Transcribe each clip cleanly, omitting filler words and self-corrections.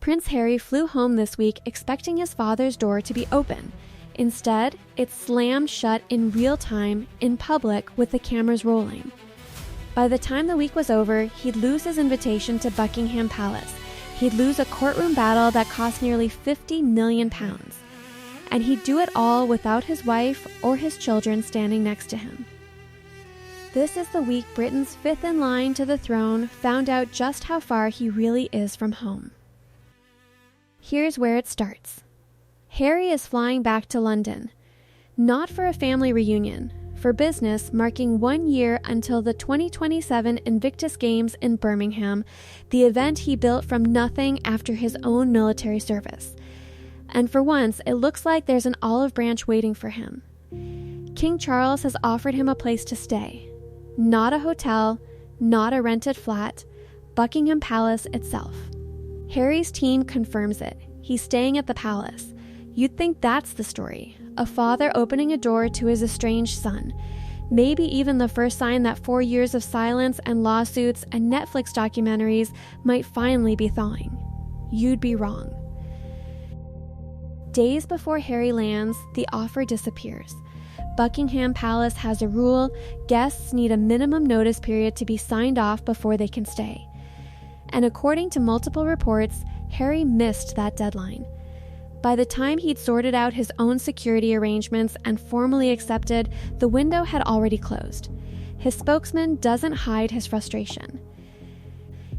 Prince Harry flew home this week expecting his father's door to be open. Instead, it slammed shut in real time, in public, with the cameras rolling. By the time the week was over, he'd lose his invitation to Buckingham Palace. He'd lose a courtroom battle that cost nearly £50 million. And he'd do it all without his wife or his children standing next to him. This is the week Britain's fifth in line to the throne found out just how far he really is from home. Here's where it starts. Harry is flying back to London, not for a family reunion, for business, marking 1 year until the 2027 Invictus Games in Birmingham, the event he built from nothing after his own military service. And for once, it looks like there's an olive branch waiting for him. King Charles has offered him a place to stay. Not a hotel, not a rented flat, Buckingham Palace itself. Harry's team confirms it. He's staying at the palace. You'd think that's the story. A father opening a door to his estranged son. Maybe even the first sign that 4 years of silence and lawsuits and Netflix documentaries might finally be thawing. You'd be wrong. Days before Harry lands, the offer disappears. Buckingham Palace has a rule: guests need a minimum notice period to be signed off before they can stay. And according to multiple reports, Harry missed that deadline. By the time he'd sorted out his own security arrangements and formally accepted, the window had already closed. His spokesman doesn't hide his frustration.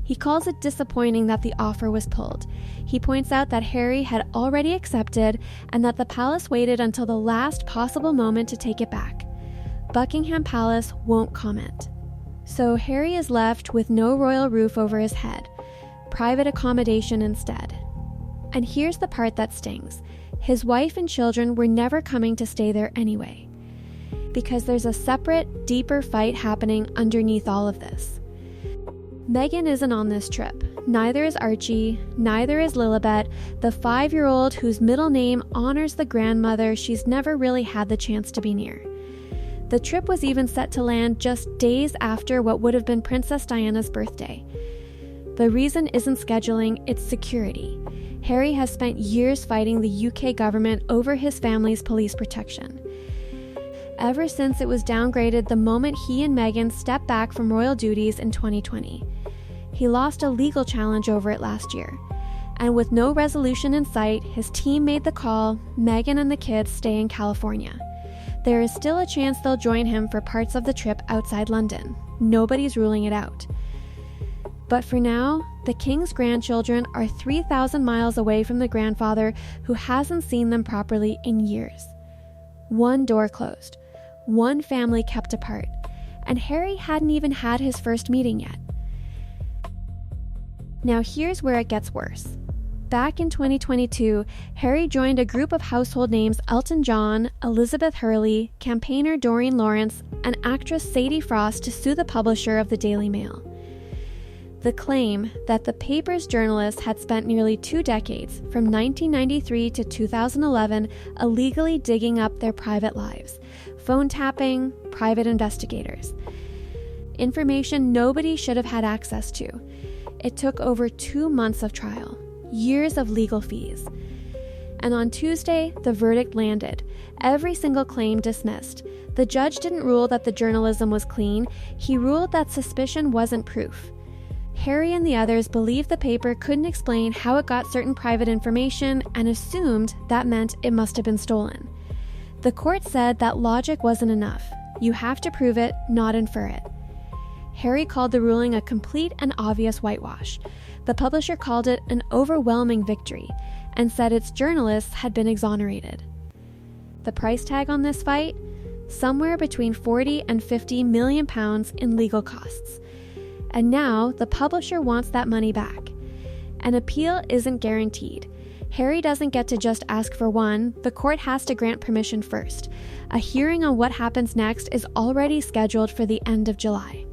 He calls it disappointing that the offer was pulled. He points out that Harry had already accepted and that the palace waited until the last possible moment to take it back. Buckingham Palace won't comment. So Harry is left with no royal roof over his head, private accommodation instead. And here's the part that stings. His wife and children were never coming to stay there anyway. Because there's a separate, deeper fight happening underneath all of this. Meghan isn't on this trip. Neither is Archie, neither is Lilibet, the 5-year-old whose middle name honors the grandmother she's never really had the chance to be near. The trip was even set to land just days after what would have been Princess Diana's birthday. The reason isn't scheduling, it's security. Harry has spent years fighting the UK government over his family's police protection. Ever since it was downgraded the moment he and Meghan stepped back from royal duties in 2020. He lost a legal challenge over it last year. And with no resolution in sight, his team made the call: Meghan and the kids stay in California. There is still a chance they'll join him for parts of the trip outside London. Nobody's ruling it out. But for now, the king's grandchildren are 3,000 miles away from the grandfather who hasn't seen them properly in years. One door closed, one family kept apart, and Harry hadn't even had his first meeting yet. Now here's where it gets worse. Back in 2022, Harry joined a group of household names Elton John, Elizabeth Hurley, campaigner Doreen Lawrence, and actress Sadie Frost to sue the publisher of the Daily Mail. The claim that the paper's journalists had spent nearly 2 decades, from 1993 to 2011, illegally digging up their private lives, phone tapping, private investigators. Information nobody should have had access to. It took over 2 months of trial. Years of legal fees. And on Tuesday, the verdict landed. Every single claim dismissed. The judge didn't rule that the journalism was clean. He ruled that suspicion wasn't proof. Harry and the others believed the paper couldn't explain how it got certain private information and assumed that meant it must have been stolen. The court said that logic wasn't enough. You have to prove it, not infer it. Harry called the ruling a complete and obvious whitewash. The publisher called it an overwhelming victory and said its journalists had been exonerated. The price tag on this fight? Somewhere between 40 and 50 million pounds in legal costs. And now the publisher wants that money back. An appeal isn't guaranteed. Harry doesn't get to just ask for one, the court has to grant permission first. A hearing on what happens next is already scheduled for the end of July.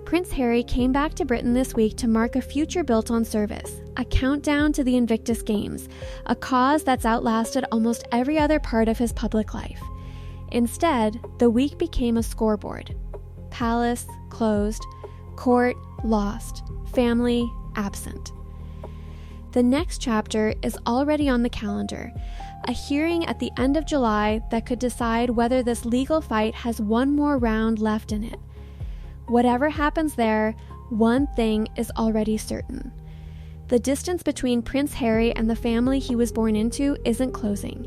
Prince Harry came back to Britain this week to mark a future built on service, a countdown to the Invictus Games, a cause that's outlasted almost every other part of his public life. Instead, the week became a scoreboard. Palace, closed. Court, lost. Family, absent. The next chapter is already on the calendar, a hearing at the end of July that could decide whether this legal fight has one more round left in it. Whatever happens there, one thing is already certain. The distance between Prince Harry and the family he was born into isn't closing.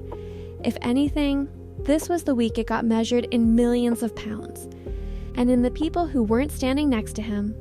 If anything, this was the week it got measured in millions of pounds. And in the people who weren't standing next to him,